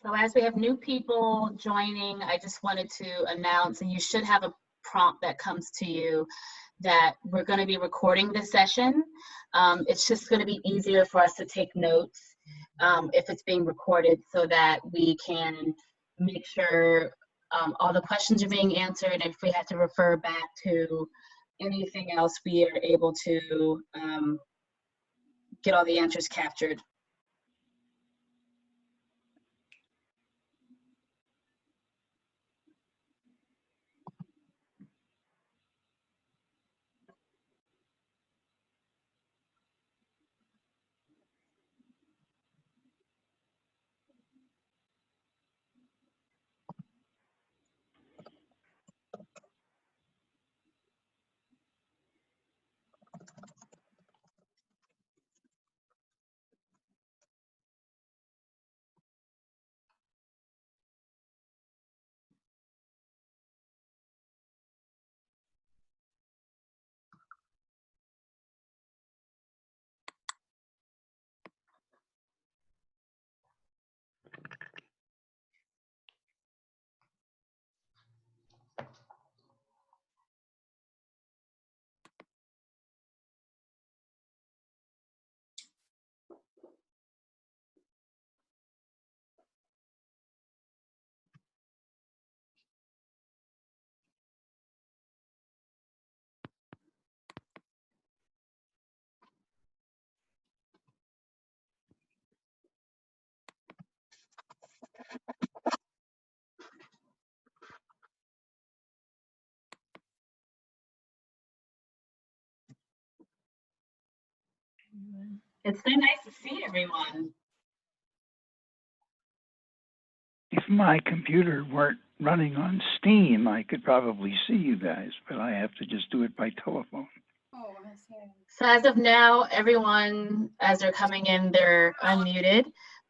So as we have new people joining, I just wanted to announce, and you should have a prompt that comes to you, that we're going to be recording this session. It's just going to be easier for us to take notes if it's being recorded, so that we can make sure all the questions are being answered, and if we have to refer back to anything else, we are able to get all the answers captured. It's so nice to see everyone. If my computer weren't running on Steam, I could probably see you guys, but I have to just do it by telephone. Oh, I see. So as of now, everyone, as they're coming in, they're unmuted.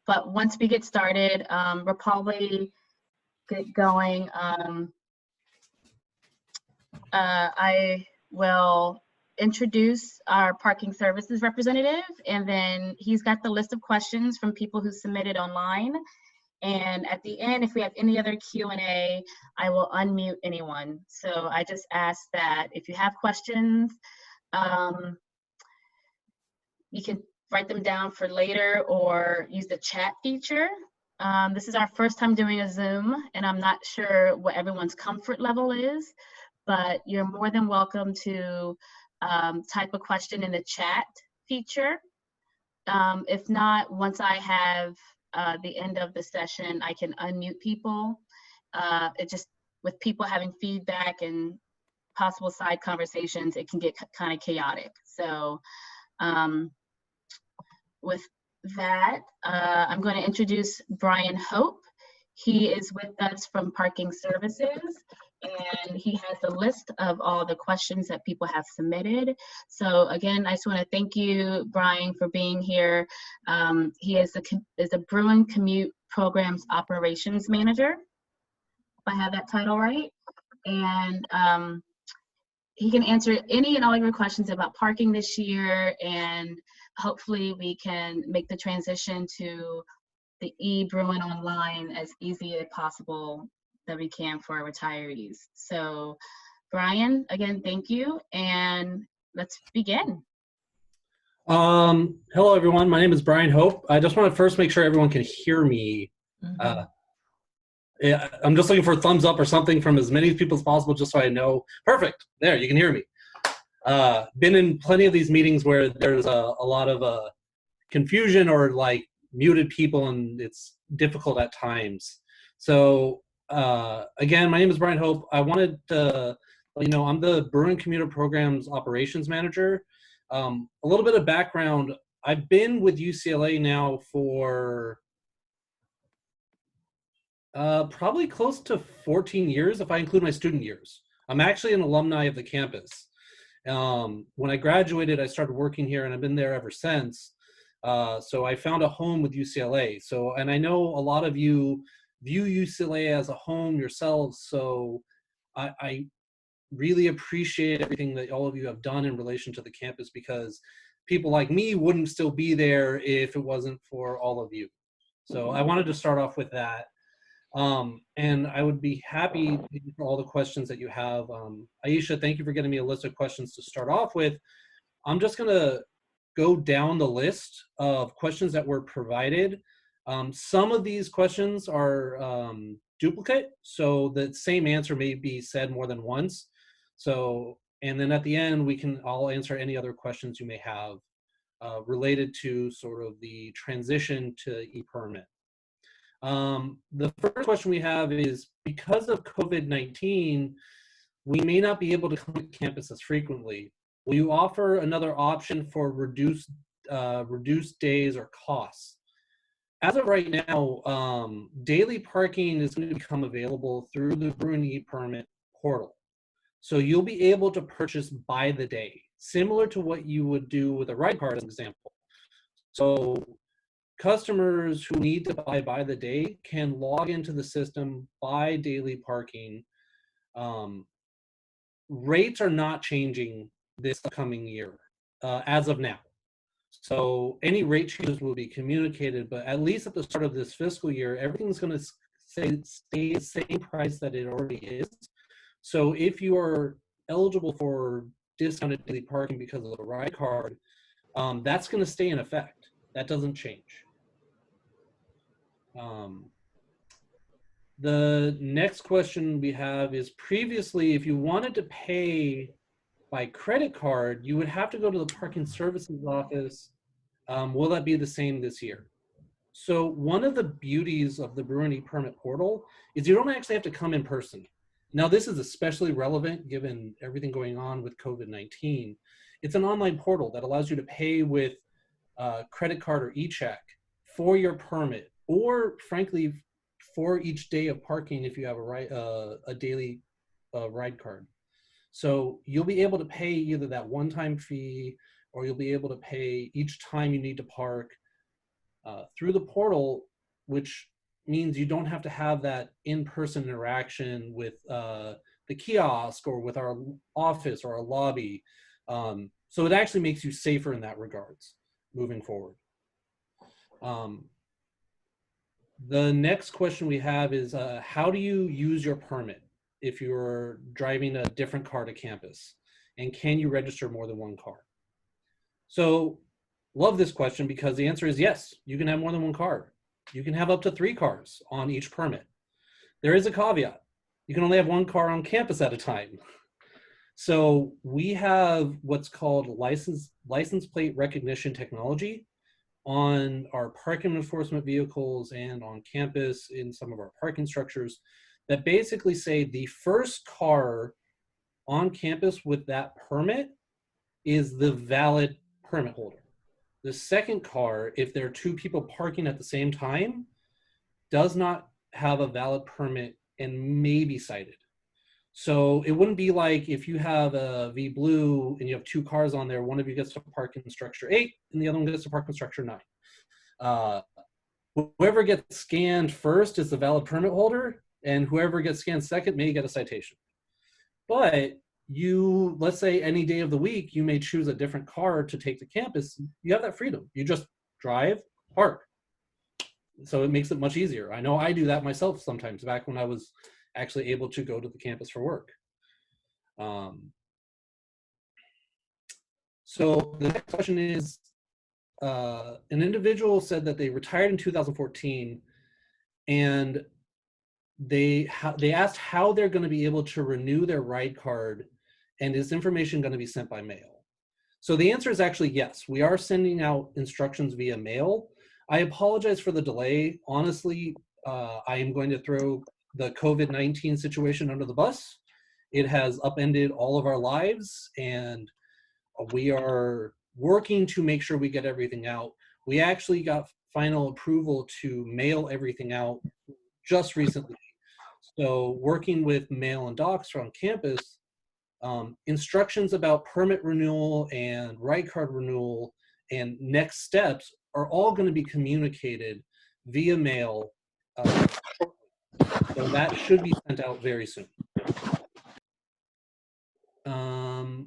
But once we get started, we'll probably get going. I will introduce our parking services representative, and then he's got the list of questions from people who submitted online. And at the end, if we have any other Q&A, I will unmute anyone. So I just ask that if you have questions, you can write them down for later or use the chat feature. This is our first time doing a Zoom, and I'm not sure what everyone's comfort level is, but you're more than welcome to type a question in the chat feature. If not, once I have the end of the session, I can unmute people. It just, with people having feedback and possible side conversations, it can get kind of chaotic. So with that, I'm going to introduce Brian Hope. He is with us from Parking Services, and he has a list of all the questions that people have submitted. So again, I just want to thank you, Brian, for being here. He is a Bruin Commute Programs Operations Manager, if I have that title right. And he can answer any and all of your questions about parking this year, and hopefully we can make the transition to the e-Bruin online as easy as possible that we can for our retirees. So Brian, again, thank you, and let's begin. Hello everyone, my name is Brian Hope. I just want to first make sure everyone can hear me. Yeah, I'm just looking for a thumbs up or something from as many people as possible, just so I know. Perfect, there, you can hear me. Been in plenty of these meetings where there's a lot of confusion or like muted people, and it's difficult at times. So again, my name is Brian Hope. I wanted to let you know I'm the Bruin Commuter Programs Operations Manager. A little bit of background, I've been with UCLA now for probably close to 14 years if I include my student years. I'm actually an alumni of the campus. When I graduated, I started working here, and I've been there ever since. So I found a home with UCLA. So, and I know a lot of you view UCLA as a home yourselves. So I really appreciate everything that all of you have done in relation to the campus, because people like me wouldn't still be there if it wasn't for all of you. So I wanted to start off with that. And I would be happy to answer all the questions that you have. Aisha, thank you for getting me a list of questions to start off with. I'm just gonna go down the list of questions that were provided. Some of these questions are duplicate, so the same answer may be said more than once. So, and then at the end, I'll answer any other questions you may have related to sort of the transition to e-permit. The first question we have is, because of COVID-19, we may not be able to come to campus as frequently. Will you offer another option for reduced days or costs? As of right now, daily parking is going to become available through the Bruin e-permit portal. So you'll be able to purchase by the day, similar to what you would do with a ride card, as an example. So customers who need to buy by the day can log into the system, buy daily parking. Rates are not changing this coming year as of now. So any rate changes will be communicated, but at least at the start of this fiscal year, everything's going to stay the same price that it already is. So if you are eligible for discounted daily parking because of the ride card, that's going to stay in effect. That doesn't change. The next question we have is, previously, if you wanted to pay by credit card, you would have to go to the parking services office. Will that be the same this year? So one of the beauties of the Bruin e-permit portal is you don't actually have to come in person. Now, this is especially relevant given everything going on with COVID-19. It's an online portal that allows you to pay with credit card or e-check for your permit, or frankly, for each day of parking if you have a daily ride card. So you'll be able to pay either that one-time fee, or you'll be able to pay each time you need to park through the portal, which means you don't have to have that in-person interaction with the kiosk or with our office or our lobby. So it actually makes you safer in that regards moving forward. The next question we have is, how do you use your permit if you're driving a different car to campus? And can you register more than one car? So, love this question because the answer is yes, you can have more than one car. You can have up to 3 cars on each permit. There is a caveat. You can only have 1 car on campus at a time. So we have what's called license plate recognition technology on our parking enforcement vehicles and on campus in some of our parking structures that basically say the first car on campus with that permit is the valid permit holder. The second car, if there are 2 people parking at the same time, does not have a valid permit and may be cited. So it wouldn't be like if you have a V Blue and you have 2 cars on there, one of you gets to park in structure 8 and the other one gets to park in structure 9. Whoever gets scanned first is the valid permit holder, and whoever gets scanned second may get a citation. But let's say any day of the week, you may choose a different car to take to campus. You have that freedom. You just drive, park. So it makes it much easier. I know I do that myself sometimes back when I was actually able to go to the campus for work. So the next question is, an individual said that they retired in 2014 and they asked how they're going to be able to renew their ride card, and is information going to be sent by mail? So the answer is actually yes. We are sending out instructions via mail. I apologize for the delay. Honestly, I am going to throw the COVID-19 situation under the bus. It has upended all of our lives, and we are working to make sure we get everything out. We actually got final approval to mail everything out just recently. So working with mail and docs on campus, instructions about permit renewal and ride card renewal and next steps are all going to be communicated via mail. So that should be sent out very soon.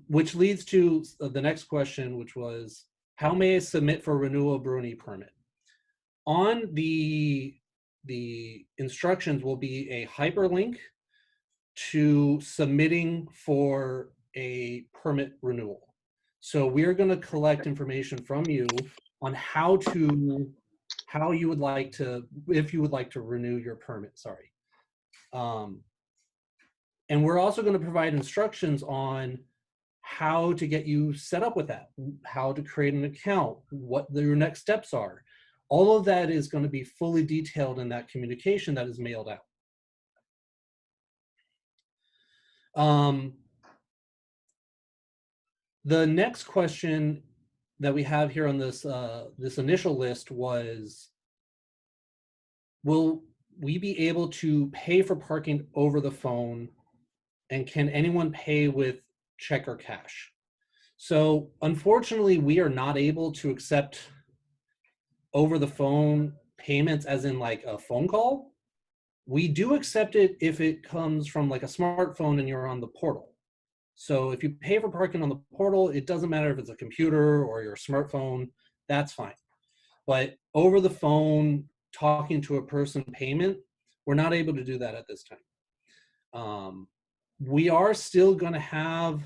Which leads to the next question, which was, how may I submit for renewal Bruin e-permit? on the instructions will be a hyperlink to submitting for a permit renewal. So we're going to collect information from you on how you would like to, if you would like to renew your permit, sorry. And we're also going to provide instructions on how to get you set up with that, how to create an account, what your next steps are. All of that is going to be fully detailed in that communication that is mailed out. The next question that we have here on this this initial list was, will we be able to pay for parking over the phone, and can anyone pay with check or cash? So unfortunately, we are not able to accept over the phone payments as in like a phone call. We do accept it if it comes from like a smartphone and you're on the portal. So if you pay for parking on the portal, it doesn't matter if it's a computer or your smartphone, that's fine. But over the phone, talking to a person payment, we're not able to do that at this time. We are still going to have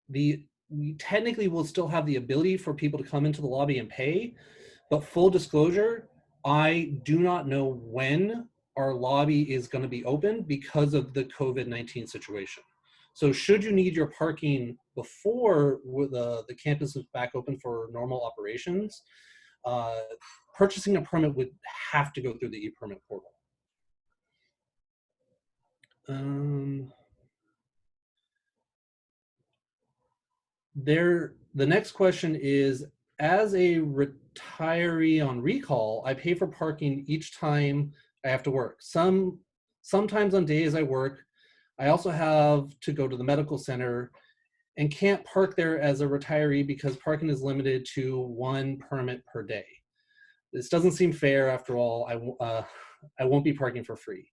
we technically will still have the ability for people to come into the lobby and pay, but full disclosure, I do not know when our lobby is going to be open because of the COVID-19 situation. So should you need your parking before the campus is back open for normal operations, purchasing a permit would have to go through the e-permit portal. The next question is, as a retiree on recall, I pay for parking each time I have to work. Sometimes on days I work, I also have to go to the medical center and can't park there as a retiree because parking is limited to 1 permit per day. This doesn't seem fair. After all, I won't be parking for free.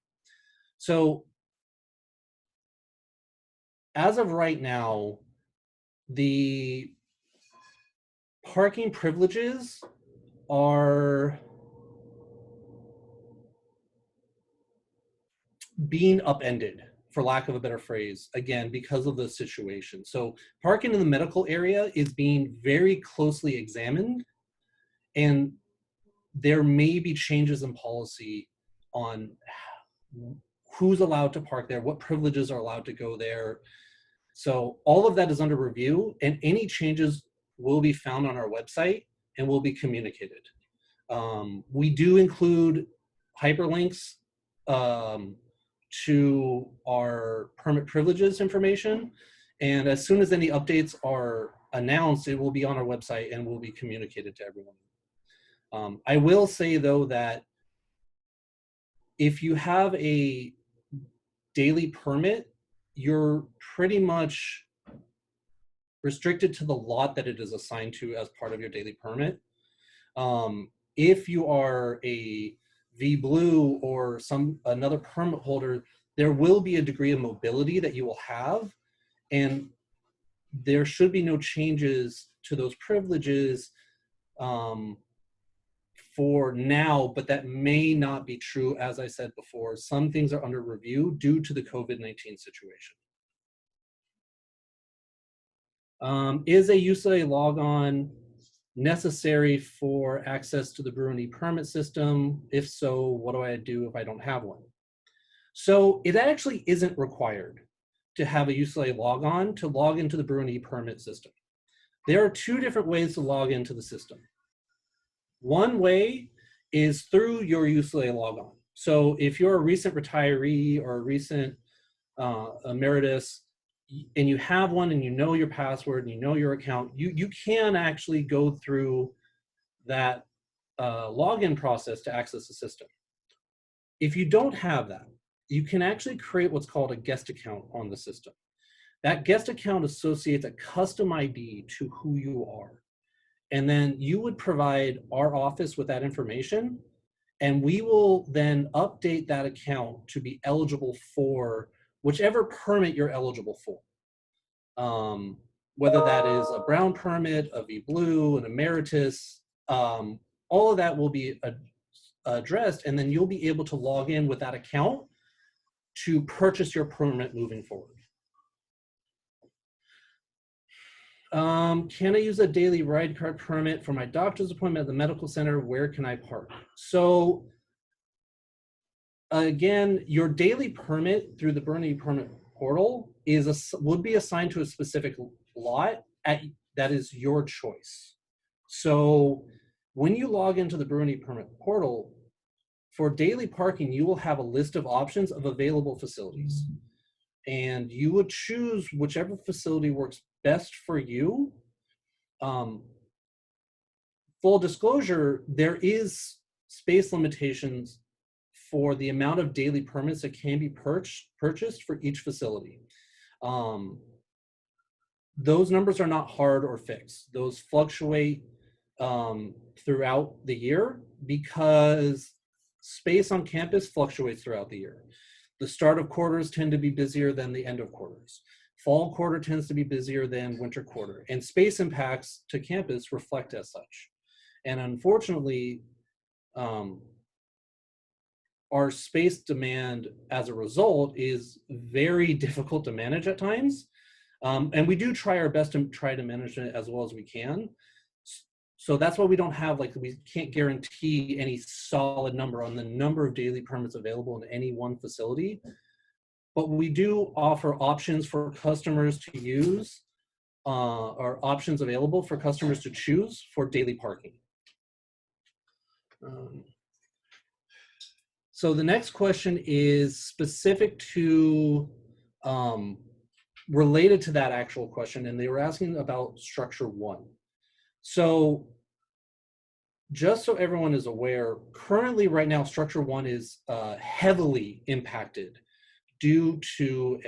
So as of right now, the parking privileges are being upended, for lack of a better phrase, again, because of the situation. So parking in the medical area is being very closely examined, and there may be changes in policy on who's allowed to park there, what privileges are allowed to go there. So all of that is under review, and any changes will be found on our website and will be communicated. We do include hyperlinks to our permit privileges information, and as soon as any updates are announced, it will be on our website and will be communicated to everyone. I will say though that if you have a daily permit, you're pretty much restricted to the lot that it is assigned to as part of your daily permit. If you are a V Blue or another permit holder, there will be a degree of mobility that you will have, and there should be no changes to those privileges for now, but that may not be true. As I said before, some things are under review due to the COVID-19 situation. Is a UCLA logon necessary for access to the Bruin e-permit system? If so, what do I do if I don't have one? So it actually isn't required to have a UCLA logon to log into the Bruin e-permit system. There are 2 different ways to log into the system. One way is through your UCLA logon. So if you're a recent retiree or a recent emeritus, and you have one and you know your password and you know your account, you can actually go through that login process to access the system. If you don't have that, you can actually create what's called a guest account on the system. That guest account associates a custom ID to who you are. And then you would provide our office with that information, and we will then update that account to be eligible for whichever permit you're eligible for. Whether that is a brown permit, a V Blue, an emeritus, all all of that will be addressed, and then you'll be able to log in with that account to purchase your permit moving forward. Can I use a daily ride car permit for my doctor's appointment at the medical center? Where can I park? So again, your daily permit through the Bruin permit portal would be assigned to a specific lot that is your choice. So when you log into the Bruin permit portal, for daily parking, you will have a list of options of available facilities. And you would choose whichever facility works best for you. Full disclosure, there is space limitations for the amount of daily permits that can be purchased for each facility. Those numbers are not hard or fixed. Those fluctuate throughout the year because space on campus fluctuates throughout the year. The start of quarters tend to be busier than the end of quarters. Fall quarter tends to be busier than winter quarter, and space impacts to campus reflect as such. And unfortunately, our space demand as a result is very difficult to manage at times. And we do try our best to try to manage it as well as we can. So that's why we don't have, we can't guarantee any solid number on the number of daily permits available in any one facility. But we do offer options for customers to use, or options available for customers to choose for daily parking. So the next question is specific to, related to that actual question, and they were asking about structure 1. So just so everyone is aware, currently right now, structure 1 is heavily impacted due to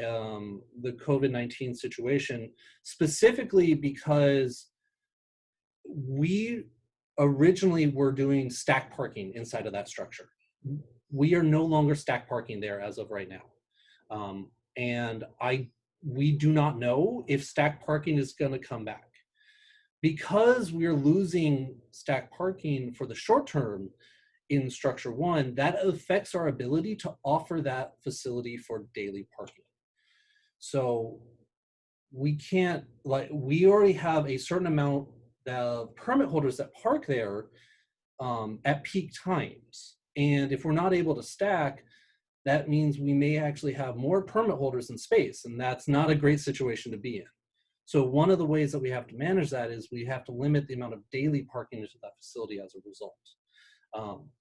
the COVID-19 situation, specifically because we originally were doing stack parking inside of that structure. We are no longer stack parking there as of right now. And we do not know if stack parking is going to come back. Because we're losing stack parking for the short term in structure 1, that affects our ability to offer that facility for daily parking. So we can't, we already have a certain amount of permit holders that park there at peak times. And if we're not able to stack, that means we may actually have more permit holders in space, and that's not a great situation to be in. So one of the ways that we have to manage that is we have to limit the amount of daily parking into that facility as a result.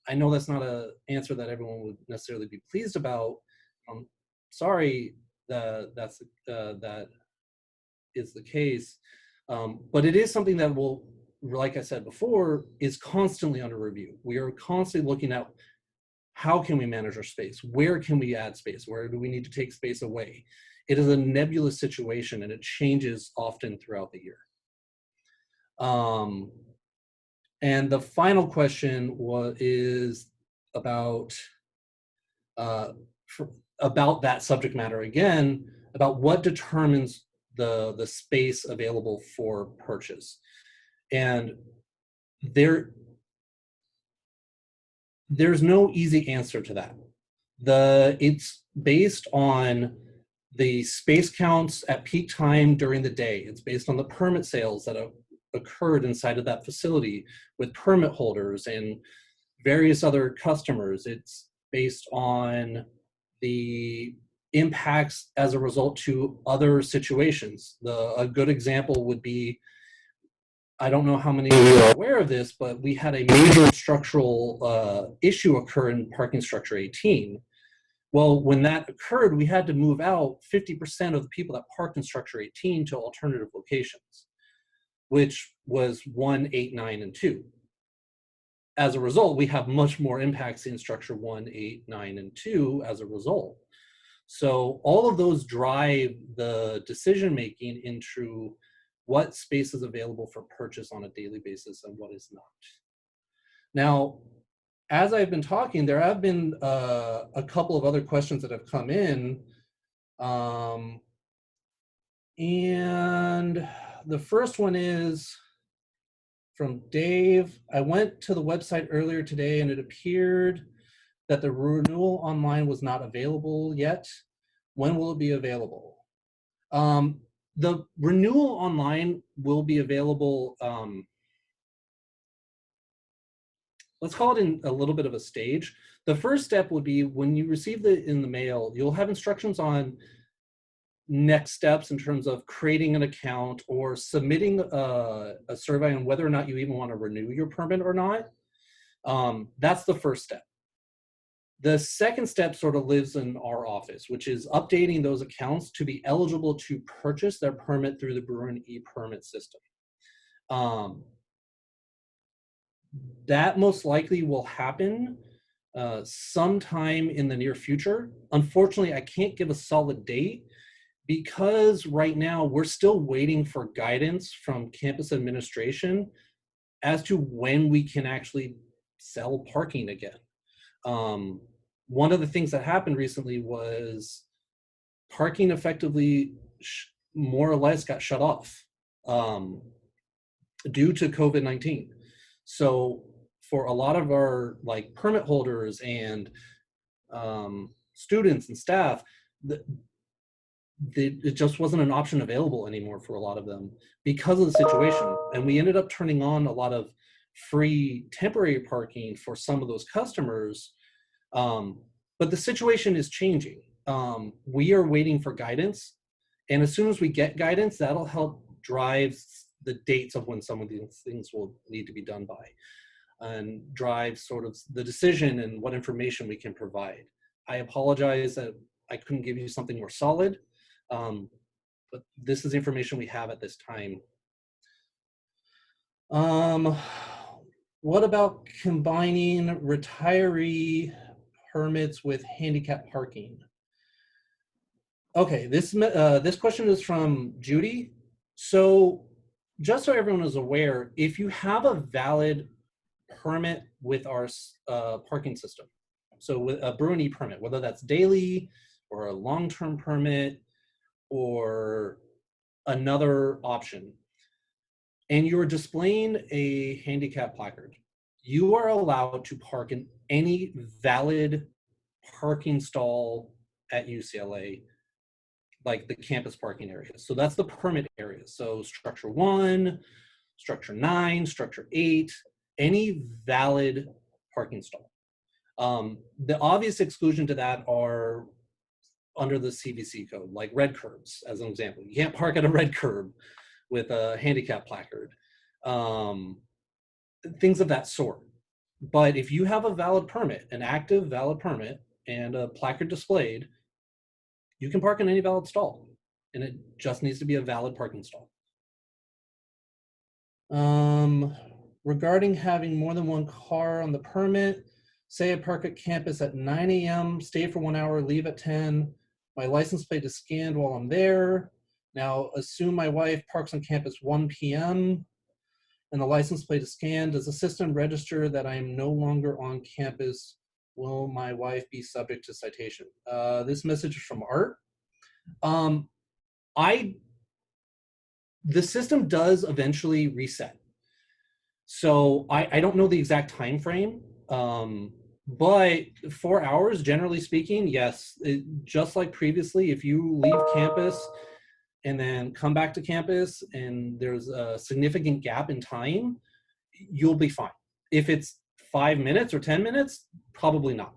I know that's not an answer that everyone would necessarily be pleased about. Sorry that is the case, but it is something that will, like I said before, is constantly under review. We are constantly looking at how can we manage our space? Where can we add space? Where do we need to take space away? It is a nebulous situation, and it changes often throughout the year. And the final question is about that subject matter again, about what determines the space available for purchase. And there's no easy answer to that. It's based on the space counts at peak time during the day. It's based on the permit sales that have occurred inside of that facility with permit holders and various other customers. It's based on the impacts as a result to other situations. A good example would be, I don't know how many of you are aware of this, but we had a major structural issue occur in parking structure 18. Well, when that occurred, we had to move out 50% of the people that parked in structure 18 to alternative locations, which was 1, 8, 9, and 2. As a result, we have much more impacts in structure 1, 8, 9, and 2 as a result. So all of those drive the decision-making into what space is available for purchase on a daily basis and what is not. Now, as I've been talking, there have been a couple of other questions that have come in. And the first one is, from Dave. I went to the website earlier today and it appeared that the renewal online was not available yet. When will it be available? The renewal online will be available, let's call it in a little bit of a stage. The first step would be when you receive it in the mail, you'll have instructions on next steps in terms of creating an account or submitting a survey on whether or not you even want to renew your permit or not. That's the first step. The second step sort of lives in our office, which is updating those accounts to be eligible to purchase their permit through the Bruin e-permit system. That most likely will happen sometime in the near future. Unfortunately, I can't give a solid date because right now we're still waiting for guidance from campus administration as to when we can actually sell parking again. One of the things that happened recently was parking effectively more or less got shut off due to COVID-19. So for a lot of our like permit holders and students and staff, it just wasn't an option available anymore for a lot of them because of the situation. And we ended up turning on a lot of free temporary parking for some of those customers. But the situation is changing. We are waiting for guidance. And as soon as we get guidance, that'll help drive the dates of when some of these things will need to be done by and drive sort of the decision and what information we can provide. I apologize that I couldn't give you something more solid, but this is the information we have at this time. What about combining retiree permits with handicap parking? Okay, this question is from Judy. So just so everyone is aware, if you have a valid permit with our parking system, so with a Bruin e-permit, whether that's daily or a long-term permit or another option, and you're displaying a handicap placard, you are allowed to park in any valid parking stall at UCLA, like the campus parking areas. So that's the permit areas. So structure 1, structure 9, structure 8, any valid parking stall. The obvious exclusion to that are under the CVC code, like red curbs, as an example. You can't park at a red curb with a handicap placard, things of that sort. But if you have a valid permit, an active valid permit, and a placard displayed, you can park in any valid stall, and it just needs to be a valid parking stall. Regarding having more than one car on the permit, say I park at campus at 9 a.m., stay for 1 hour, leave at 10. My license plate is scanned while I'm there. Now, assume my wife parks on campus 1 p.m. and the license plate is scanned. Does the system register that I am no longer on campus? Will my wife be subject to citation? This message is from Art. The system does eventually reset. So I don't know the exact time frame, but 4 hours, generally speaking, yes. Just like previously, if you leave campus and then come back to campus and there's a significant gap in time, you'll be fine. If it's 5 minutes or 10 minutes, probably not.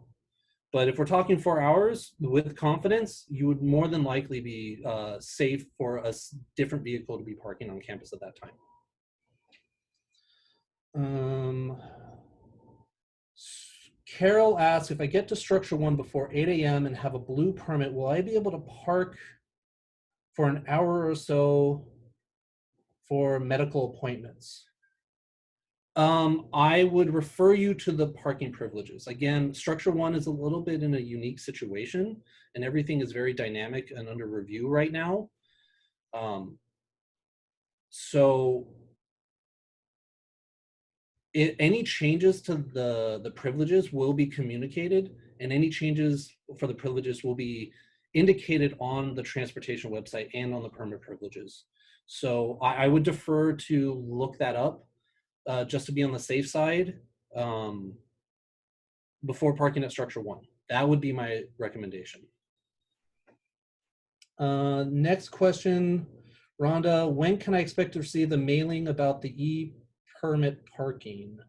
But if we're talking 4 hours with confidence, you would more than likely be safe for a different vehicle to be parking on campus at that time. Carol asks, if I get to structure 1 before 8 a.m. and have a blue permit, will I be able to park for an hour or so for medical appointments? I would refer you to the parking privileges. Again, structure 1 is a little bit in a unique situation and everything is very dynamic and under review right now. Any changes to the privileges will be communicated, and any changes for the privileges will be indicated on the transportation website and on the permit privileges. So I would defer to look that up. just to be on the safe side, before parking at structure 1. That would be my recommendation. Next question, Rhonda, when can I expect to receive the mailing about the e-permit parking?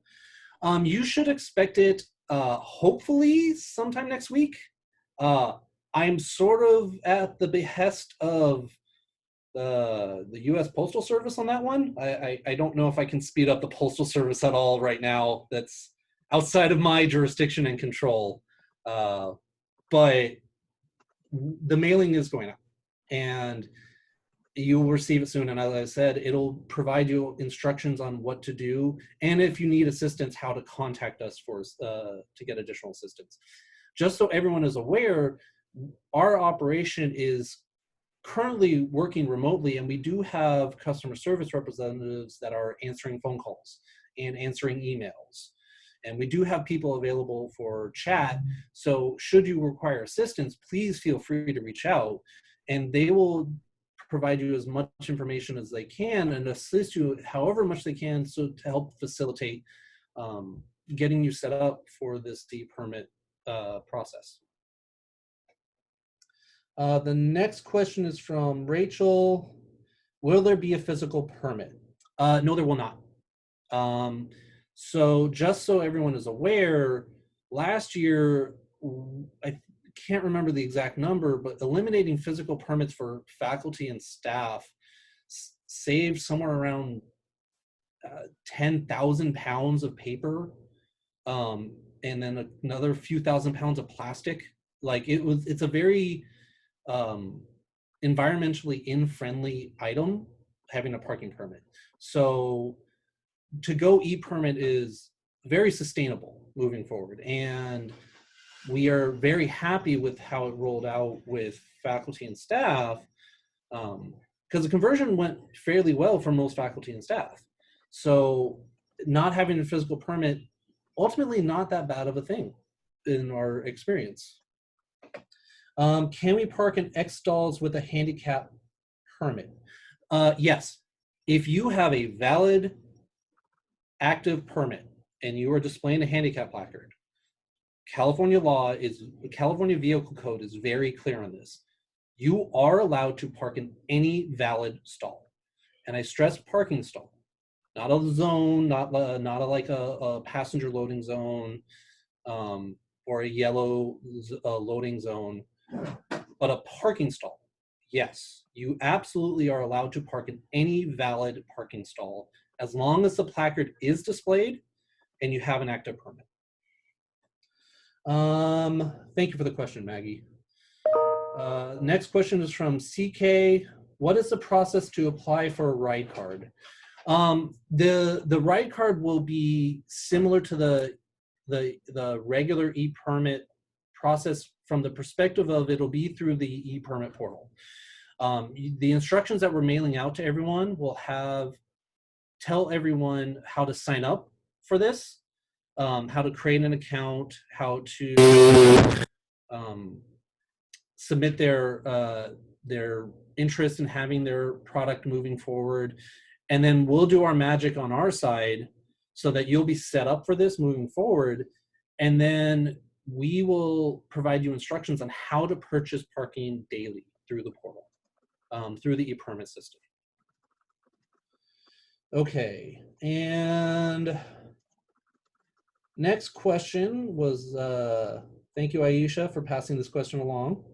You should expect it hopefully sometime next week. I'm sort of at the behest of the U.S. Postal Service on that one. I don't know if I can speed up the Postal Service at all right now. That's outside of my jurisdiction and control. But the mailing is going out, and you will receive it soon. And as I said, it'll provide you instructions on what to do, and if you need assistance, how to contact us for to get additional assistance. Just so everyone is aware, our operation is currently working remotely, and we do have customer service representatives that are answering phone calls and answering emails. And we do have people available for chat. So should you require assistance, please feel free to reach out, and they will provide you as much information as they can and assist you however much they can, so to help facilitate getting you set up for this e-permit process. The next question is from Rachel. Will there be a physical permit? No, there will not. So just so everyone is aware, last year, I can't remember the exact number, but eliminating physical permits for faculty and staff saved somewhere around 10,000 pounds of paper, and then another few thousand pounds of plastic. Like it's a very environmentally unfriendly item, having a parking permit. So to go e-permit is very sustainable moving forward, and we are very happy with how it rolled out with faculty and staff, because the conversion went fairly well for most faculty and staff. So not having a physical permit, ultimately not that bad of a thing in our experience. Can we park in X stalls with a handicap permit? Yes. If you have a valid active permit and you are displaying a handicap placard, California Vehicle Code is very clear on this. You are allowed to park in any valid stall. And I stress parking stall, not a zone, not like a passenger loading zone, or a yellow loading zone, but a parking stall. Yes, you absolutely are allowed to park in any valid parking stall as long as the placard is displayed and you have an active permit. Thank you for the question, Maggie. Next question is from CK. What is the process to apply for a ride card? The ride card will be similar to the regular e-permit process from the perspective of it'll be through the e-permit portal. The instructions that we're mailing out to everyone will tell everyone how to sign up for this, how to create an account, how to submit their interest in having their product moving forward. And then we'll do our magic on our side so that you'll be set up for this moving forward. And then we will provide you instructions on how to purchase parking daily through the portal, through the e-permit system. Okay, and next question was, thank you, Aisha, for passing this question along.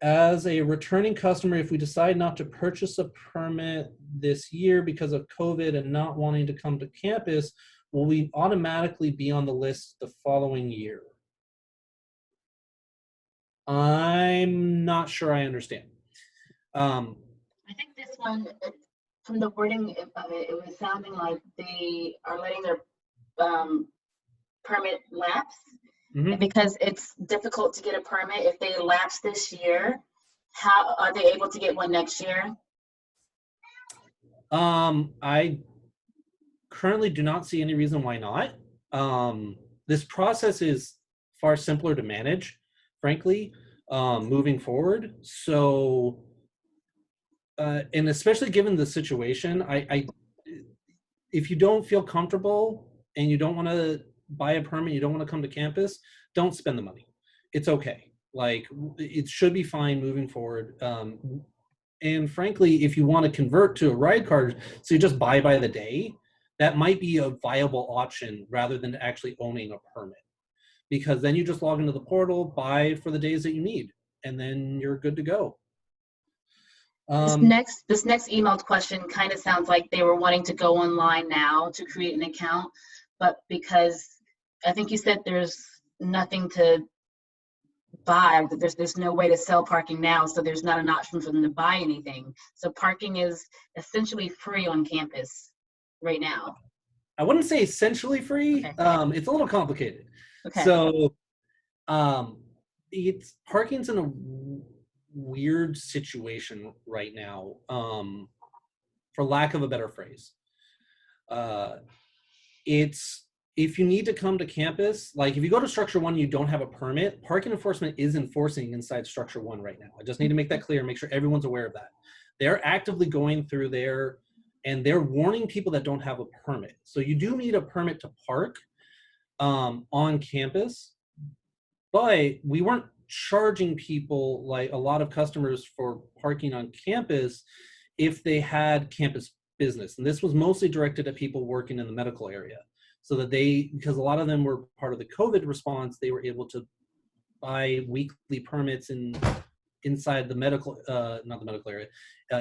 As a returning customer, if we decide not to purchase a permit this year because of COVID and not wanting to come to campus, will we automatically be on the list the following year? I'm not sure I understand. I think this one, from the wording of it, it was sounding like they are letting their permit lapse. Mm-hmm. Because it's difficult to get a permit. If they lapse this year, how are they able to get one next year? I currently do not see any reason why not. This process is far simpler to manage, frankly, moving forward. So, and especially given the situation, if you don't feel comfortable and you don't want to buy a permit, you don't want to come to campus, don't spend the money. It's okay. Like, it should be fine moving forward. And frankly, if you want to convert to a ride card, so you just buy by the day, that might be a viable option rather than actually owning a permit. Because then you just log into the portal, buy for the days that you need, and then you're good to go. This next emailed question kind of sounds like they were wanting to go online now to create an account, but because I think you said there's nothing to buy, there's no way to sell parking now, so there's not an option for them to buy anything. So parking is essentially free on campus right now. I wouldn't say essentially free. Okay. It's a little complicated. Okay. So it's parking's in a weird situation right now, for lack of a better phrase. It's, if you need to come to campus, like if you go to Structure 1, you don't have a permit, parking enforcement is enforcing inside Structure 1 right now. I just need to make that clear, make sure everyone's aware of that. They're actively going through there and they're warning people that don't have a permit. So you do need a permit to park on campus, but we weren't charging people, like a lot of customers, for parking on campus if they had campus business. And this was mostly directed at people working in the medical area, so that because a lot of them were part of the COVID response, they were able to buy weekly permits inside the medical, not the medical area,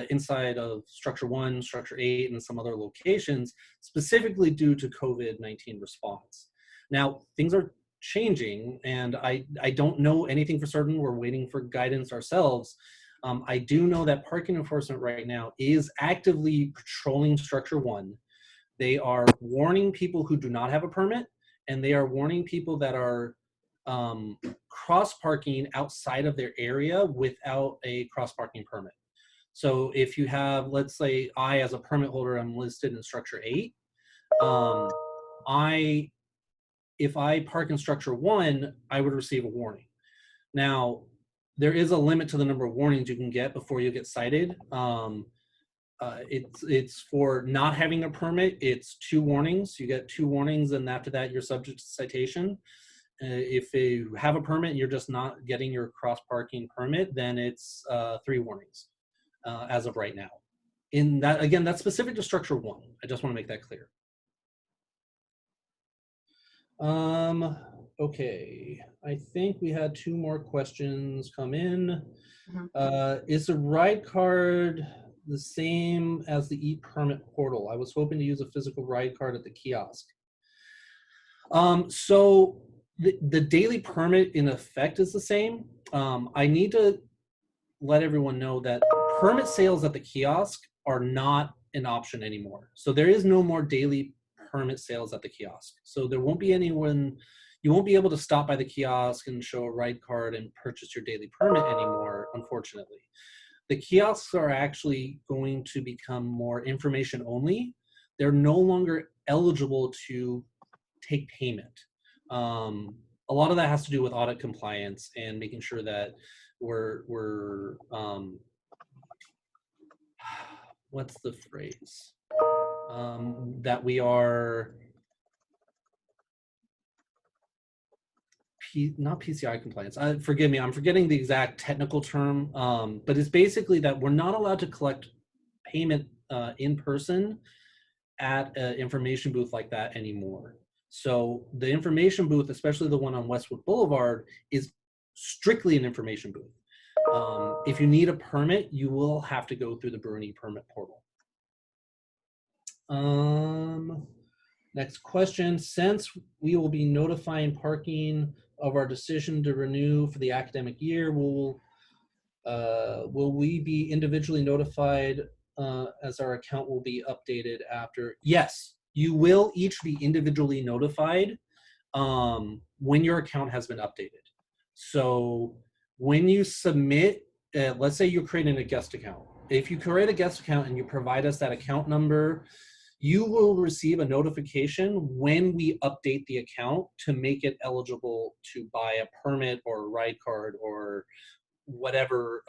inside of Structure 1, Structure 8, and some other locations, specifically due to COVID-19 response. Now, things are changing, and I don't know anything for certain. We're waiting for guidance ourselves. I do know that parking enforcement right now is actively patrolling Structure 1. They are warning people who do not have a permit, and they are warning people that are cross parking outside of their area without a cross parking permit. So if you have, let's say I, as a permit holder, I'm listed in Structure 8. If I park in Structure 1, I would receive a warning. Now, there is a limit to the number of warnings you can get before you get cited. It's for not having a permit, it's 2 warnings. You get 2 warnings, and after that, you're subject to citation. If you have a permit, you're just not getting your cross parking permit, then it's 3 warnings as of right now. In that, again, that's specific to Structure 1. I just want to make that clear. Okay, I think we had 2 more questions come in. Is the ride card the same as the e-permit portal? I was hoping to use a physical ride card at the kiosk. So the daily permit in effect is the same. I need to let everyone know that permit sales at the kiosk are not an option anymore. So there is no more daily permit sales at the kiosk. So there won't be anyone, you won't be able to stop by the kiosk and show a ride card and purchase your daily permit anymore, unfortunately. The kiosks are actually going to become more information only. They're no longer eligible to take payment. A lot of that has to do with audit compliance and making sure that we're what's the phrase? That we are not PCI compliance. Forgive me, I'm forgetting the exact technical term, but it's basically that we're not allowed to collect payment in person at an information booth like that anymore. So the information booth, especially the one on Westwood Boulevard, is strictly an information booth. If you need a permit, you will have to go through the Bruin e-permit portal. Next question, since we will be notifying parking of our decision to renew for the academic year, will we be individually notified as our account will be updated after? Yes, you will each be individually notified when your account has been updated. So when you submit, let's say you're creating a guest account. If you create a guest account and you provide us that account number, you will receive a notification when we update the account to make it eligible to buy a permit or a ride card or whatever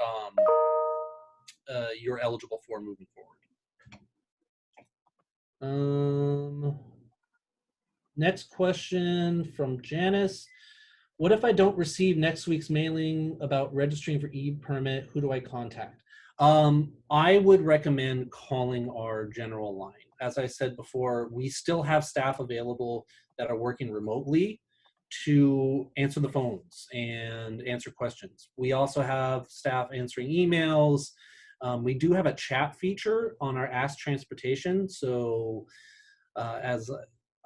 you're eligible for moving forward. Next question from Janice. What if I don't receive next week's mailing about registering for e-permit? Who do I contact? I would recommend calling our general line. As I said before, we still have staff available that are working remotely to answer the phones and answer questions. We also have staff answering emails. We do have a chat feature on our Ask Transportation. So as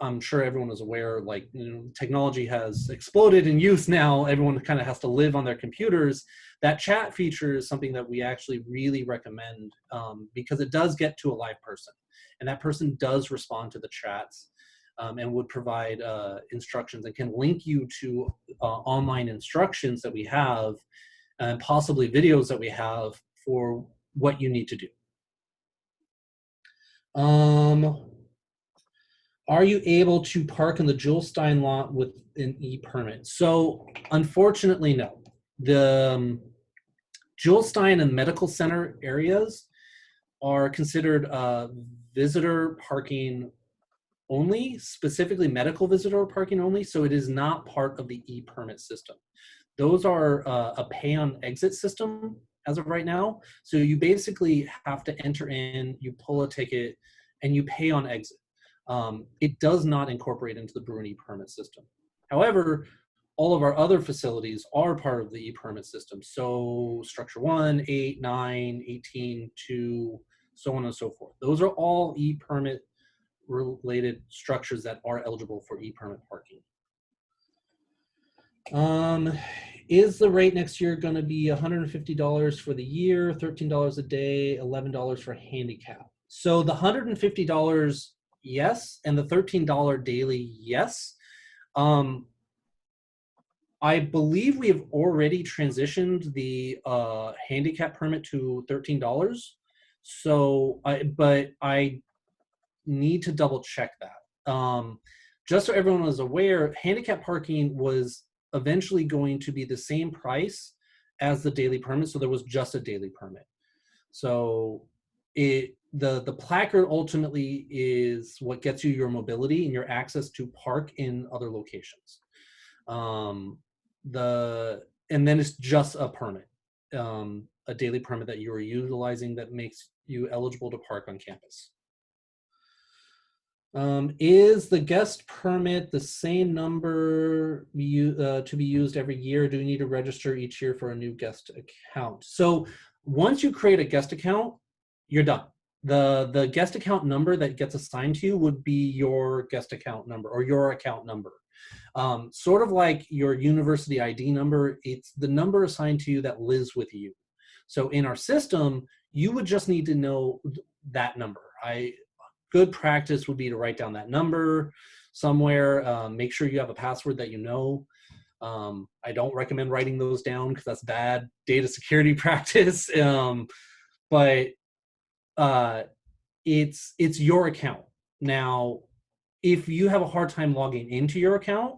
I'm sure everyone is aware, like, you know, technology has exploded in use now. Everyone kind of has to live on their computers. That chat feature is something that we actually really recommend because it does get to a live person. And that person does respond to the chats and would provide instructions and can link you to online instructions that we have and possibly videos that we have for what you need to do. Are you able to park in the Jewel Stein lot with an e-permit? So unfortunately, no. The Jewel Stein and medical center areas are considered visitor parking only, specifically medical visitor parking only. So it is not part of the e-permit system. Those are a pay on exit system as of right now. So you basically have to enter in, you pull a ticket, and you pay on exit. It does not incorporate into the Bruin e-permit system. However, all of our other facilities are part of the e-permit system. So structure 1, 8, 9, 18, 2, so on and so forth. Those are all e-permit related structures that are eligible for e-permit parking. Is the rate next year going to be $150 for the year, $13 a day, $11 for handicap? So the $150, yes, and the $13 daily, yes. I believe we have already transitioned the handicap permit to $13. So, but I need to double check that. Just so everyone is aware, handicap parking was eventually going to be the same price as the daily permit. So there was just a daily permit. So the placard ultimately is what gets you your mobility and your access to park in other locations. And then it's just a permit, a daily permit that you are utilizing that makes you eligible to park on campus. Is the guest permit the same number to be used every year? Do you need to register each year for a new guest account? So once you create a guest account, you're done. The guest account number that gets assigned to you would be your guest account number or your account number. Sort of like your university ID number, it's the number assigned to you that lives with you. So in our system, you would just need to know that number. Good practice would be to write down that number somewhere. Make sure you have a password that you know. I don't recommend writing those down because that's bad data security practice. But it's your account. Now, if you have a hard time logging into your account,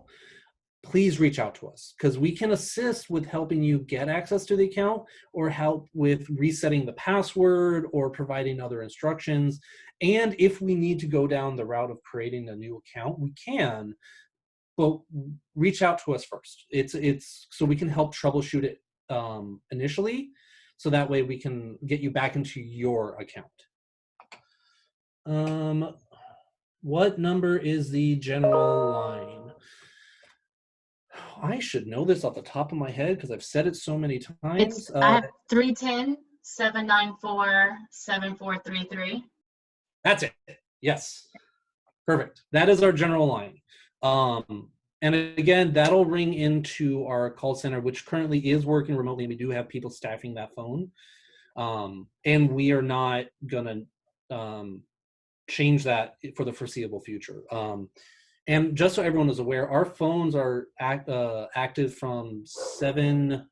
please reach out to us because we can assist with helping you get access to the account or help with resetting the password or providing other instructions. And if we need to go down the route of creating a new account, we can, but reach out to us first. It's so we can help troubleshoot it initially, so that way we can get you back into your account. What number is the general line? I should know this off the top of my head because I've said it so many times. I have 310-794-7433. That's it. Yes. Perfect. That is our general line. And again, that'll ring into our call center, which currently is working remotely. And we do have people staffing that phone. And we are not going to change that for the foreseeable future. And just so everyone is aware, our phones are active from 7:30?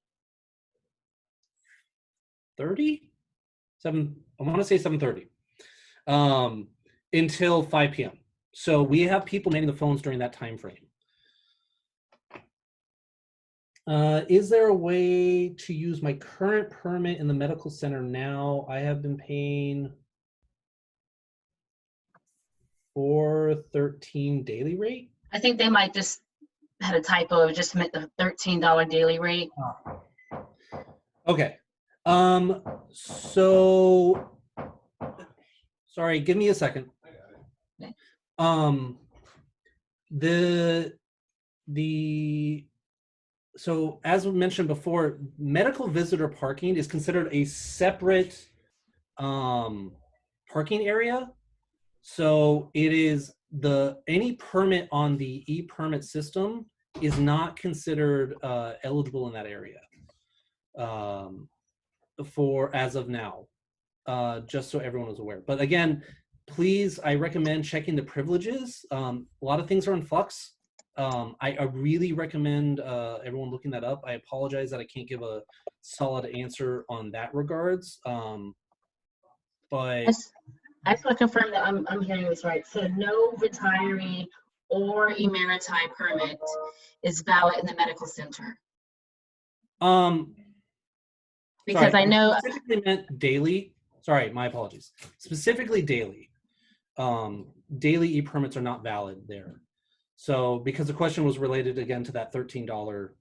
I want to say 7:30 until 5 p.m. So we have people manning the phones during that time frame. Is there a way to use my current permit in the medical center now? I have been paying 413 daily rate. I think they might just had a typo, just meant the $13 daily rate. Okay. So sorry, give me a second. Okay. So as we mentioned before, medical visitor parking is considered a separate parking area. So it is any permit on the e-permit system is not considered eligible in that area for as of now, just so everyone is aware. But again, please, I recommend checking the privileges. A lot of things are in flux. I really recommend everyone looking that up. I apologize that I can't give a solid answer on that regards. But I just want to confirm that I'm hearing this right. So no retiree or emeriti permit is valid in the medical center. Because sorry, I know specifically meant daily. Sorry, my apologies. Specifically daily. Daily e-permits are not valid there. So because the question was related again to that $13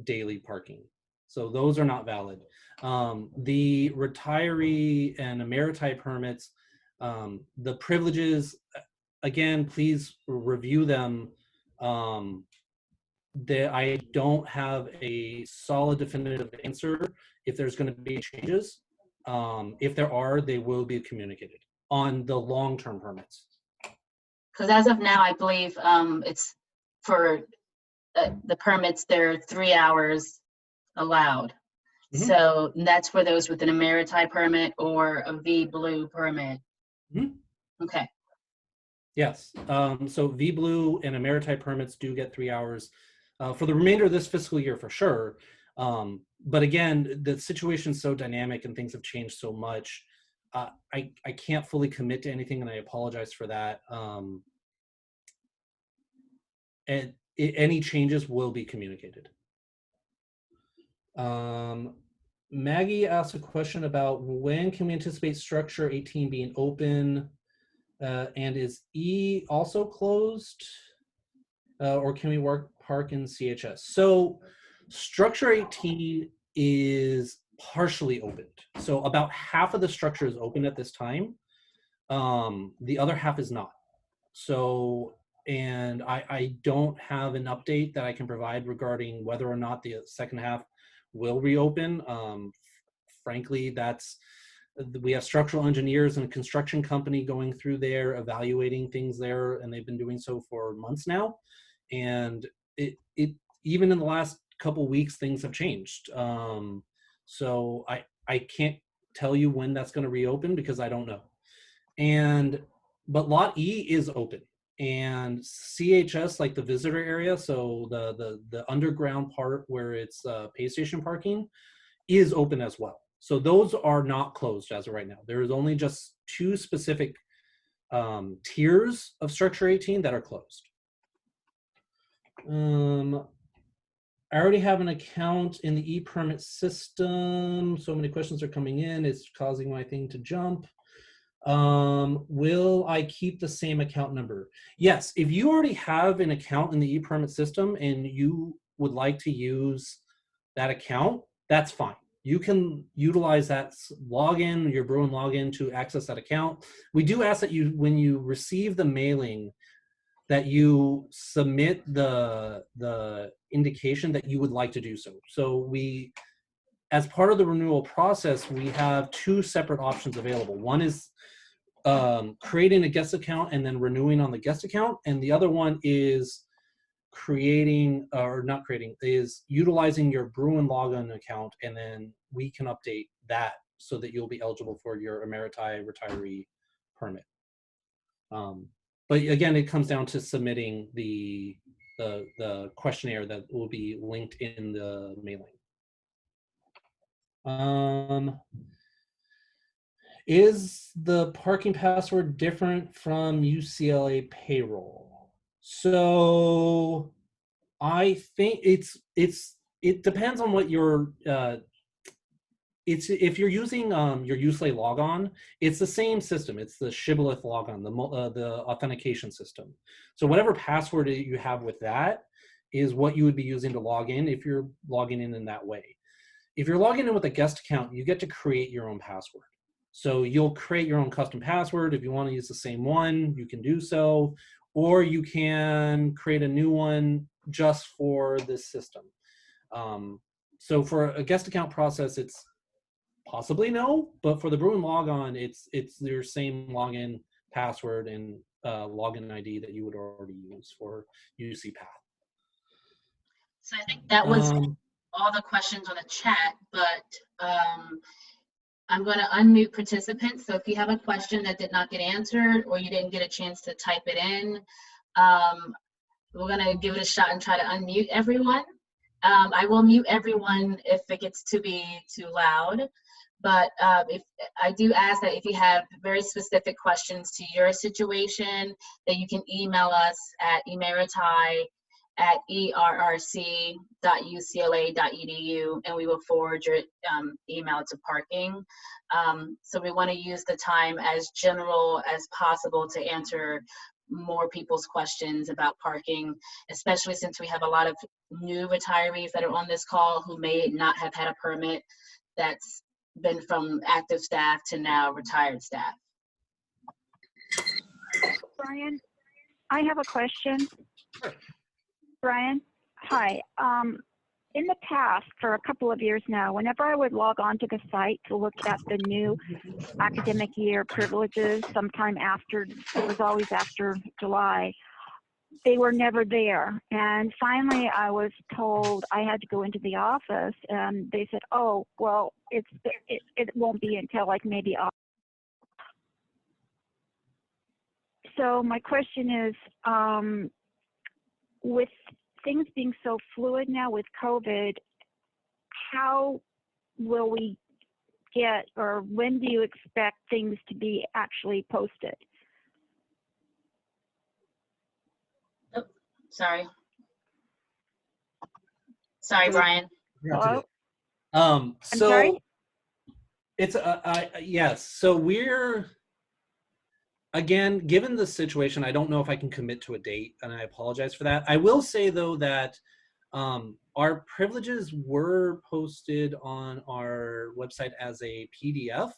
daily parking. So those are not valid. The retiree and emeriti permits, the privileges, again, please review them. I don't have a solid definitive answer if there's going to be changes. If there are, they will be communicated on the long-term permits. because as of now, I believe it's for the permits, they're 3 hours allowed. Mhm. So that's for those with an emeriti permit or a V Blue permit. Mhm. Okay. Yes. So V Blue and emeriti permits do get 3 hours for the remainder of this fiscal year for sure. But again, the situation is so dynamic and things have changed so much. I can't fully commit to anything, and I apologize for that. And any changes will be communicated. Maggie asked a question about when can we anticipate structure 18 being open, and is E also closed, or can we park in CHS? So structure 18 is partially opened. So about half of the structure is open at this time. The other half is not. So, and I don't have an update that I can provide regarding whether or not the second half will reopen. Frankly, we have structural engineers and a construction company going through there, evaluating things there, and they've been doing so for months now. And it even in the last couple weeks, things have changed. So I can't tell you when that's going to reopen because I don't know. But Lot E is open, and CHS, like the visitor area, so the underground part where it's pay station parking, is open as well. So those are not closed as of right now. There is only just 2 specific tiers of structure 18 that are closed. I already have an account in the e-permit system. So many questions are coming in. It's causing my thing to jump. Will I keep the same account number? Yes, if you already have an account in the e-permit system and you would like to use that account, that's fine. You can utilize that login, your Bruin login, to access that account. We do ask that you, when you receive the mailing, that you submit the indication that you would like to do so. So as part of the renewal process, we have 2 separate options available. One is creating a guest account and then renewing on the guest account, and the other one is utilizing your Bruin login account, and then we can update that so that you'll be eligible for your emeriti retiree permit. But again, it comes down to submitting the questionnaire that will be linked in the mailing. Is the parking password different from UCLA payroll? So I think it depends on what your it's if you're using your UCLA logon, it's the same system. It's the shibboleth logon, the authentication system. So whatever password you have with that is what you would be using to log in if you're logging in that way. If you're logging in with a guest account, you get to create your own password. So you'll create your own custom password. If you want to use the same one, you can do so, or you can create a new one just for this system. So for a guest account process, it's possibly no, but for the Bruin logon, it's your same login password and login ID that you would already use for UC Path. So I think that was all the questions on the chat, but I'm going to unmute participants. So if you have a question that did not get answered or you didn't get a chance to type it in, we're going to give it a shot and try to unmute everyone. I will mute everyone if it gets to be too loud. But if I do ask that if you have very specific questions to your situation, that you can email us at emeriti@errc.ucla.edu, and we will forward your email to parking. So we want to use the time as general as possible to answer more people's questions about parking, especially since we have a lot of new retirees that are on this call who may not have had a permit that's been from active staff to now retired staff. Brian, I have a question. Brian, hi. In the past, for a couple of years now, whenever I would log on to the site to look at the new academic year privileges, sometime after, it was always after July, they were never there. And finally, I was told I had to go into the office, and they said, oh, well, it won't be until like maybe August. So my question is, with things being so fluid now with COVID, how will we get, or when do you expect things to be actually posted? Oh, sorry, Brian. Hello? So I'm sorry? it's yes. So we're, again, given the situation, I don't know if I can commit to a date, and I apologize for that. I will say, though, that our privileges were posted on our website as a PDF.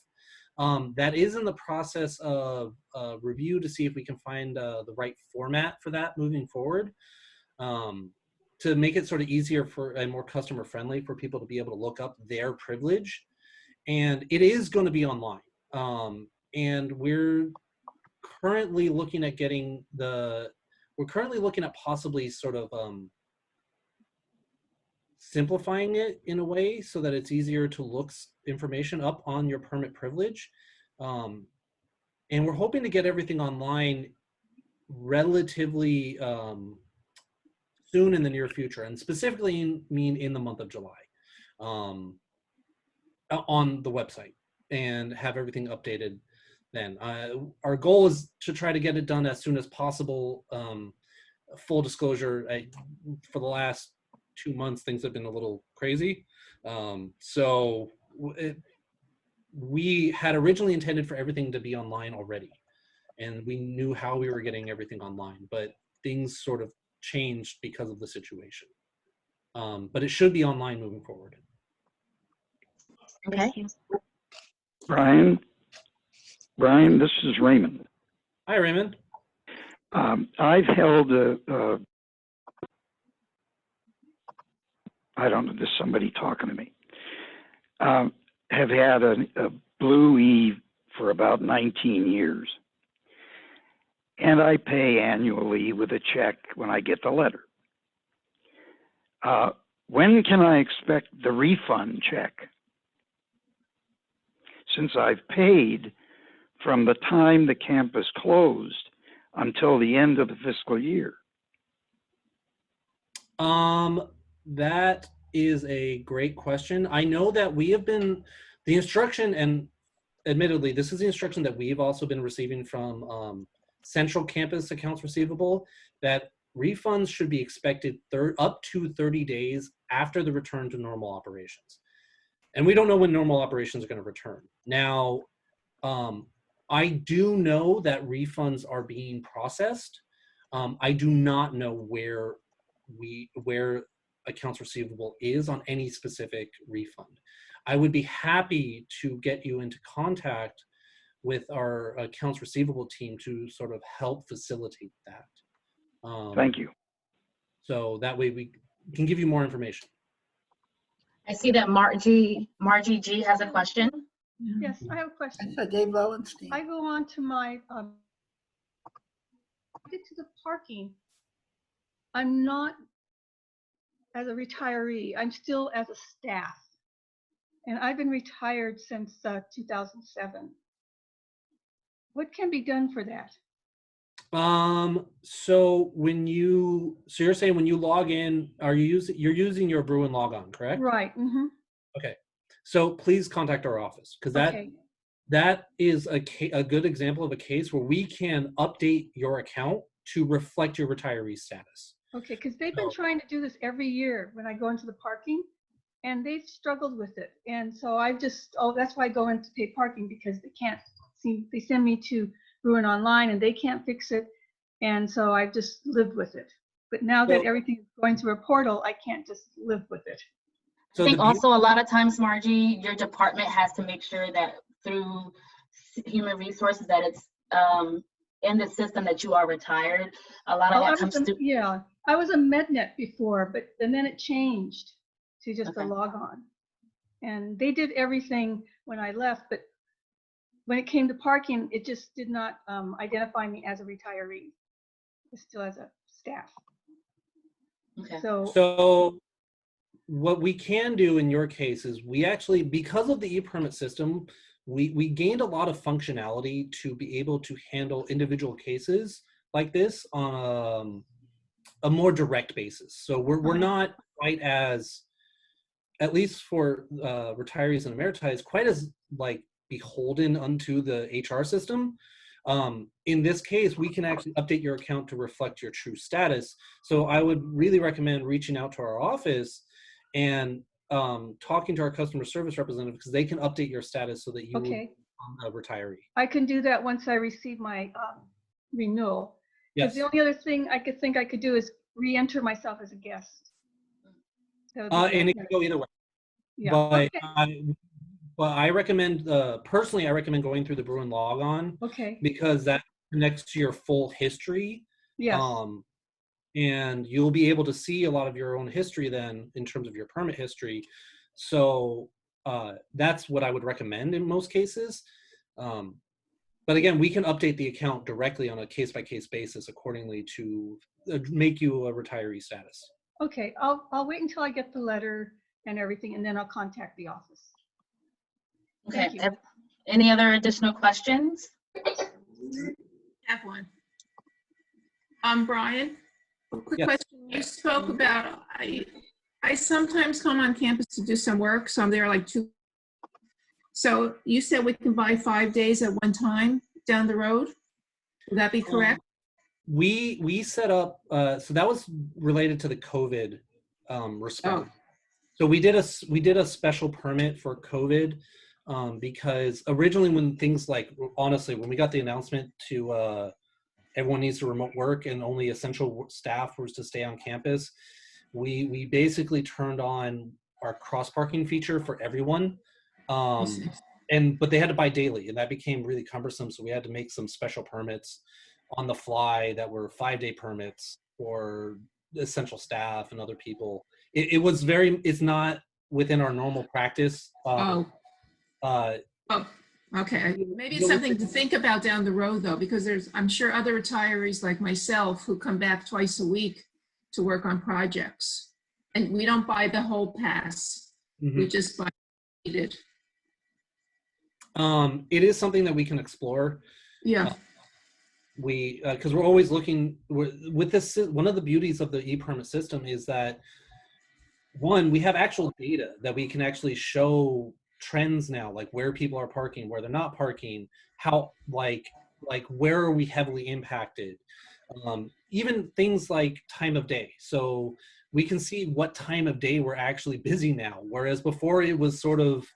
That is in the process of review to see if we can find the right format for that moving forward, to make it sort of easier for and more customer friendly for people to be able to look up their privilege. And it is going to be online. And we're currently looking at possibly sort of simplifying it in a way so that it's easier to look information up on your permit privilege. And we're hoping to get everything online relatively soon in the near future, and specifically in the month of July, on the website, and have everything updated then. Our goal is to try to get it done as soon as possible. Full disclosure, for the last 2 months, things have been a little crazy. So we had originally intended for everything to be online already, and we knew how we were getting everything online, but things sort of changed because of the situation. But it should be online moving forward. Okay. Brian, this is Raymond. Hi, Raymond. I've held I don't know, there's somebody talking to me. Have had a Blue E for about 19 years. And I pay annually with a check when I get the letter. When can I expect the refund check? Since I've paid from the time the campus closed until the end of the fiscal year. That is a great question. I know that we have been, the instruction, and admittedly, this is the instruction that we've also been receiving from Central Campus Accounts Receivable, that refunds should be expected up to 30 days after the return to normal operations. And we don't know when normal operations are going to return. Now, I do know that refunds are being processed. I do not know where accounts receivable is on any specific refund. I would be happy to get you into contact with our accounts receivable team to sort of help facilitate that. Thank you. So that way we can give you more information. I see that Margie G has a question. Yes, I have a question. I saw Dave Lowenstein. I go on to my, get to the parking. I'm not as a retiree, I'm still as a staff. And I've been retired since 2007. What can be done for that? So you're saying when you log in, you're using your Bruin logon, correct? Right. Mm-hmm. Okay. So please contact our office, because that is a good example of a case where we can update your account to reflect your retiree status. Okay, because they've been trying to do this every year when I go into the parking, and they've struggled with it. And so that's why I go in to pay parking, because they send me to Bruin online and they can't fix it. And so I've just lived with it. But now that everything is going through a portal, I can't just live with it. I think also a lot of times, Margie, your department has to make sure that through human resources that it's in the system that you are retired. A lot of that comes to. Yeah, I was a MedNet before, and then it changed to just a log on. And they did everything when I left, but when it came to parking, it just did not identify me as a retiree. It's still as a staff. Okay. So what we can do in your case is we actually, because of the e-permit system, we gained a lot of functionality to be able to handle individual cases like this on a more direct basis. So we're not quite as, at least for retirees and emeriti, quite as like beholden unto the HR system. In this case, we can actually update your account to reflect your true status. So I would really recommend reaching out to our office and talking to our customer service representative, because they can update your status so that you will become a retiree. I can do that once I receive my renewal. Yes. The only other thing I could do is re-enter myself as a guest. And it can go either way. Yeah. But I recommend, personally, I recommend going through the Bruin logon. Okay. Because that connects to your full history. Yes. And you'll be able to see a lot of your own history then in terms of your permit history. So that's what I would recommend in most cases. But again, we can update the account directly on a case-by-case basis accordingly to make you a retiree status. Okay, I'll wait until I get the letter and everything, and then I'll contact the office. Okay. Any other additional questions? I have one. Brian, a quick question. You spoke about, I sometimes come on campus to do some work, so I'm there like 2. So you said we can buy 5 days at one time down the road? Would that be correct? We set up, so that was related to the COVID response. So we did a special permit for COVID because originally when things like, honestly, when we got the announcement to everyone needs to remote work and only essential staff was to stay on campus, we basically turned on our cross parking feature for everyone. But they had to buy daily, and that became really cumbersome. So we had to make some special permits on the fly that were 5-day permits for essential staff and other people. It's not within our normal practice. Okay. Maybe it's something to think about down the road, though, because I'm sure other retirees like myself who come back twice a week to work on projects, and we don't buy the whole pass. Mm-hmm. We just buy it. It is something that we can explore. Yeah. Because we're always looking with this. One of the beauties of the e-permit system is that, one, we have actual data that we can actually show trends now, like where people are parking, where they're not parking, how like where are we heavily impacted, even things like time of day. So we can see what time of day we're actually busy now. Whereas before it was sort of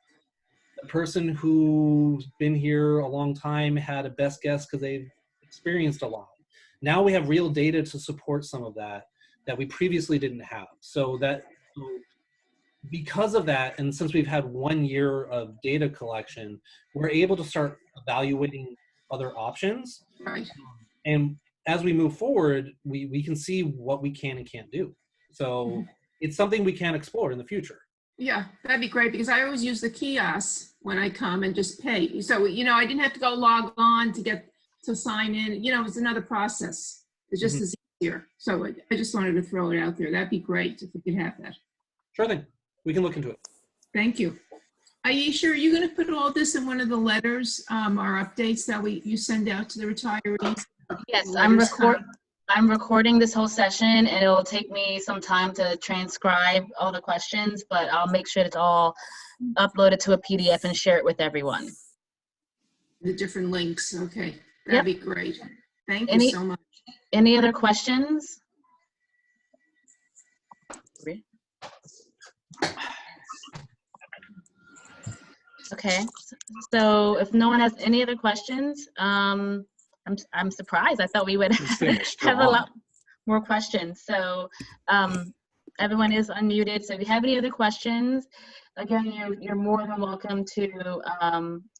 the person who's been here a long time had a best guess because they've experienced a lot. Now we have real data to support some of that we previously didn't have. So because of that, and since we've had 1 year of data collection, we're able to start evaluating other options. Right. And as we move forward, we can see what we can and can't do. So it's something we can explore in the future. Yeah, that'd be great, because I always use the kiosk when I come and just pay. So, you know, I didn't have to go log on to sign in. You know, it's another process. It's just as easier. So I just wanted to throw it out there. That'd be great if we could have that. Sure thing. We can look into it. Thank you. Aisha, are you going to put all this in one of the letters, or updates that you send out to the retirees? Yes, I'm recording this whole session, and it'll take me some time to transcribe all the questions, but I'll make sure it's all uploaded to a PDF and share it with everyone. The different links. Okay. That'd be great. Thank you so much. Any other questions? Okay, so if no one has any other questions, I'm surprised. I thought we would have a lot more questions. So everyone is unmuted. So if you have any other questions, again, you're more than welcome to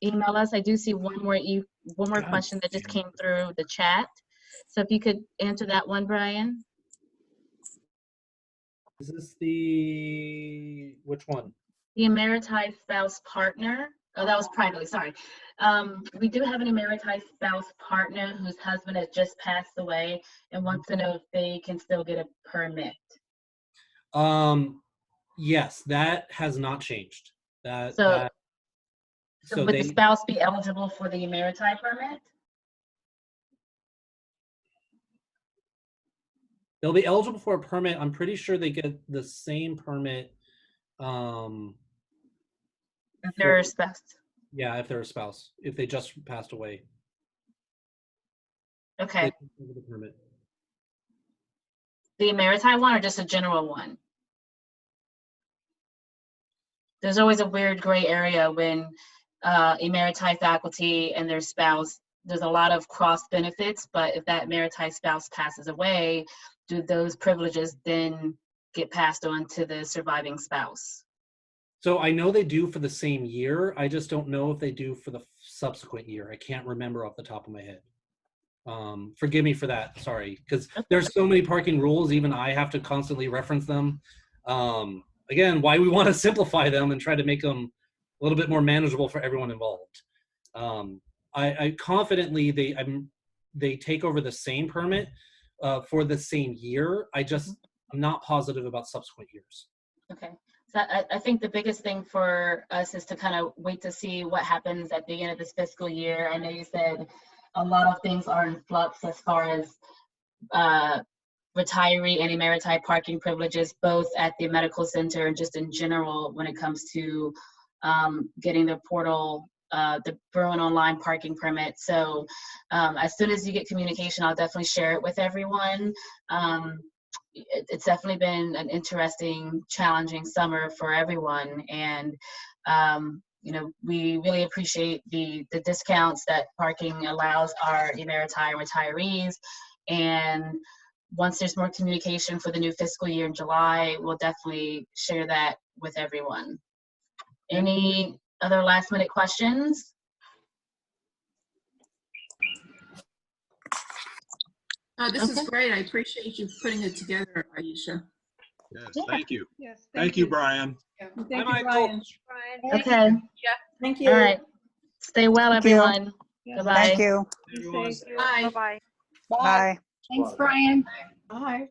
email us. I do see one more question that just came through the chat. So if you could answer that one, Brian. Is this which one? The Emeriti spouse partner. Oh, that was privately, sorry. We do have an Emeriti spouse partner whose husband has just passed away and wants to know if they can still get a permit. Yes, that has not changed. So would the spouse be eligible for the Emeriti permit? They'll be eligible for a permit. I'm pretty sure they get the same permit. If they're a spouse. Yeah, if they're a spouse. If they just passed away. Okay. The permit. The Emeriti one or just a general one? There's always a weird gray area when Emeriti faculty and their spouse, there's a lot of cross benefits, but if that Emeriti spouse passes away, do those privileges then get passed on to the surviving spouse? So I know they do for the same year. I just don't know if they do for the subsequent year. I can't remember off the top of my head. Forgive me for that, sorry, because there's so many parking rules, even I have to constantly reference them. Again, why we want to simplify them and try to make them a little bit more manageable for everyone involved. I confidently, they take over the same permit for the same year. I'm not positive about subsequent years. Okay. So I think the biggest thing for us is to kind of wait to see what happens at the end of this fiscal year. I know you said a lot of things are in flux as far as retiree and emeriti parking privileges, both at the medical center and just in general when it comes to getting the portal, the Bruin online parking permit. So as soon as you get communication, I'll definitely share it with everyone. It's definitely been an interesting, challenging summer for everyone. And, you know, we really appreciate the discounts that parking allows our emeriti and retirees. And once there's more communication for the new fiscal year in July, we'll definitely share that with everyone. Any other last minute questions? This is great. I appreciate you putting it together, Aisha. Yes, thank you. Yes, Thank you, Brian. Thank you, Bye, Brian. Okay. Thank you. All right. Stay well, Thank you. everyone. Yes. Goodbye. Thank you. Be safe. Bye. Bye-bye. Bye. Thanks, Brian. Bye.